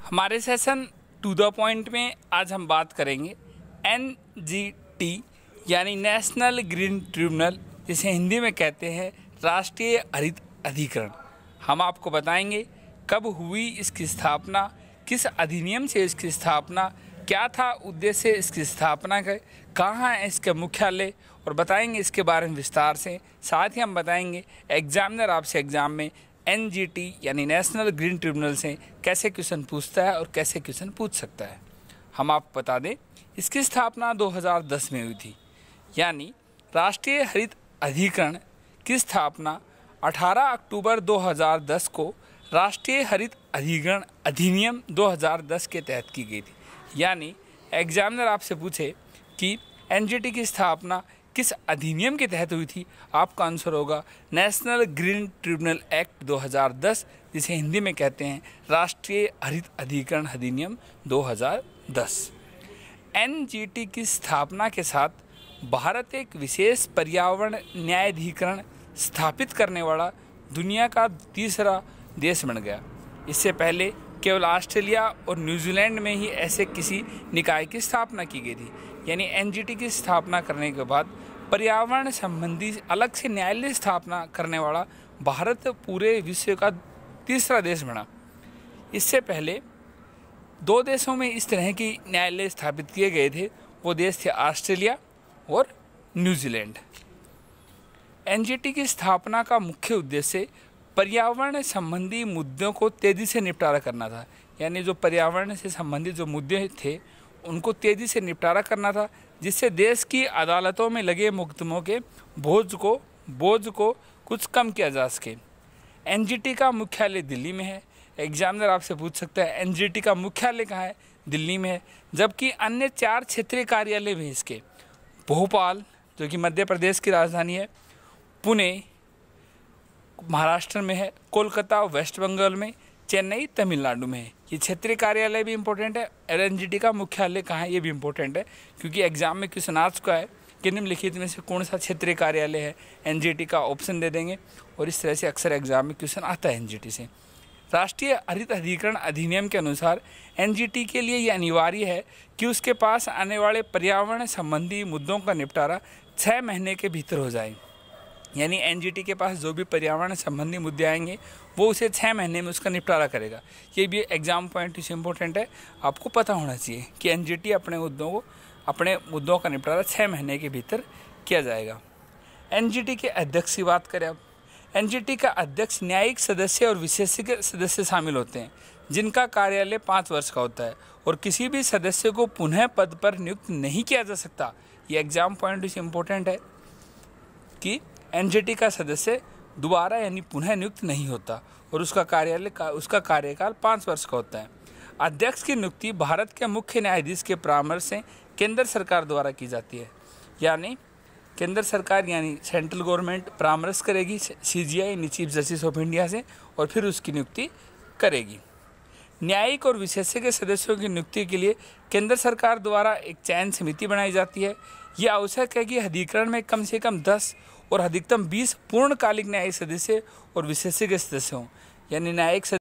हमारे session to the point में आज हम बात करेंगे एनजीटी यानी नेशनल ग्रीन ट्रिब्यूनल, जिसे हिंदी में कहते हैं राष्ट्रीय हरित अधिकरण। हम आपको बताएंगे कब हुई इसकी स्थापना, किस अधिनियम से इसकी स्थापना, क्या था उद्देश्य इसकी स्थापना का, कहाँ है इसका मुख्यालय, और बताएंगे इसके बारे में विस्तार से। साथ ही हम बताएंगे एग्जामिनर आपसे एग्ज़ाम में एनजीटी यानी नेशनल ग्रीन ट्रिब्यूनल से कैसे क्वेश्चन पूछता है और कैसे क्वेश्चन पूछ सकता है। हम आपको बता दें इसकी स्थापना 2010 में हुई थी, यानी राष्ट्रीय हरित अधिकरण की स्थापना 18 अक्टूबर 2010 को राष्ट्रीय हरित अधिकरण अधिनियम 2010 के तहत की गई थी। यानी एग्जामिनर आपसे पूछे कि एनजीटी की स्थापना किस अधिनियम के तहत हुई थी, आपका आंसर होगा नेशनल ग्रीन ट्रिब्यूनल एक्ट 2010, जिसे हिंदी में कहते हैं राष्ट्रीय हरित अधिकरण अधिनियम 2010। एनजीटी की स्थापना के साथ भारत एक विशेष पर्यावरण न्यायाधिकरण स्थापित करने वाला दुनिया का तीसरा देश बन गया। इससे पहले केवल ऑस्ट्रेलिया और न्यूजीलैंड में ही ऐसे किसी निकाय की स्थापना की गई थी। यानी एनजीटी की स्थापना करने के बाद पर्यावरण संबंधी अलग से न्यायालय स्थापना करने वाला भारत पूरे विश्व का तीसरा देश बना। इससे पहले दो देशों में इस तरह की न्यायालय स्थापित किए गए थे, वो देश थे ऑस्ट्रेलिया और न्यूजीलैंड। एनजीटी की स्थापना का मुख्य उद्देश्य पर्यावरण संबंधी मुद्दों को तेज़ी से निपटारा करना था। यानी जो पर्यावरण से संबंधित जो मुद्दे थे उनको तेज़ी से निपटारा करना था, जिससे देश की अदालतों में लगे मुकदमों के बोझ को कुछ कम किया जा सके। एनजीटी का मुख्यालय दिल्ली में है। एग्जामिनर आपसे पूछ सकता है एनजीटी का मुख्यालय कहाँ है, दिल्ली में है। जबकि अन्य 4 क्षेत्रीय कार्यालय भी इसके भोपाल, जो कि मध्य प्रदेश की राजधानी है, पुणे महाराष्ट्र में है, कोलकाता वेस्ट बंगाल में, चेन्नई तमिलनाडु में है। ये क्षेत्रीय कार्यालय भी इंपॉर्टेंट है। एनजीटी का मुख्यालय कहाँ है ये भी इंपॉर्टेंट है, क्योंकि एग्जाम में क्वेश्चन आ चुका है कि निम्नलिखित में से कौन सा क्षेत्रीय कार्यालय है, एनजीटी का ऑप्शन दे देंगे। और इस तरह से अक्सर एग्जाम में क्वेश्चन आता है एनजीटी से। राष्ट्रीय हरित अधिकरण अधिनियम के अनुसार एनजीटी के लिए ये अनिवार्य है कि उसके पास आने वाले पर्यावरण संबंधी मुद्दों का निपटारा 6 महीने के भीतर हो जाए। यानी एनजीटी के पास जो भी पर्यावरण संबंधी मुद्दे आएंगे वो उसे 6 महीने में उसका निपटारा करेगा। ये भी एग्जाम पॉइंट से इम्पोर्टेंट है, आपको पता होना चाहिए कि एनजीटी अपने मुद्दों का निपटारा 6 महीने के भीतर किया जाएगा। एनजीटी के अध्यक्ष की बात करें अब, एनजीटी का अध्यक्ष न्यायिक सदस्य और विशेषज्ञ सदस्य शामिल होते हैं, जिनका कार्यालय 5 वर्ष का होता है और किसी भी सदस्य को पुनः पद पर नियुक्त नहीं किया जा सकता। ये एग्जाम पॉइंट से इम्पोर्टेंट है कि एनजीटी का सदस्य दोबारा यानी पुनः नियुक्त नहीं होता और उसका कार्यकाल 5 वर्ष का होता है। अध्यक्ष की नियुक्ति भारत के मुख्य न्यायाधीश के परामर्श से केंद्र सरकार द्वारा की जाती है। यानी केंद्र सरकार यानी सेंट्रल गवर्नमेंट परामर्श करेगी सीजीआई यानी चीफ जस्टिस ऑफ इंडिया से, और फिर उसकी नियुक्ति करेगी। न्यायिक और विशेषज्ञ सदस्यों की नियुक्ति के लिए केंद्र सरकार द्वारा एक चयन समिति बनाई जाती है। यह आवश्यक है कि अधिकरण में कम से कम 10 और अधिकतम 20 पूर्णकालिक न्यायिक सदस्य और विशेषज्ञ सदस्य हों। यानी न्यायिक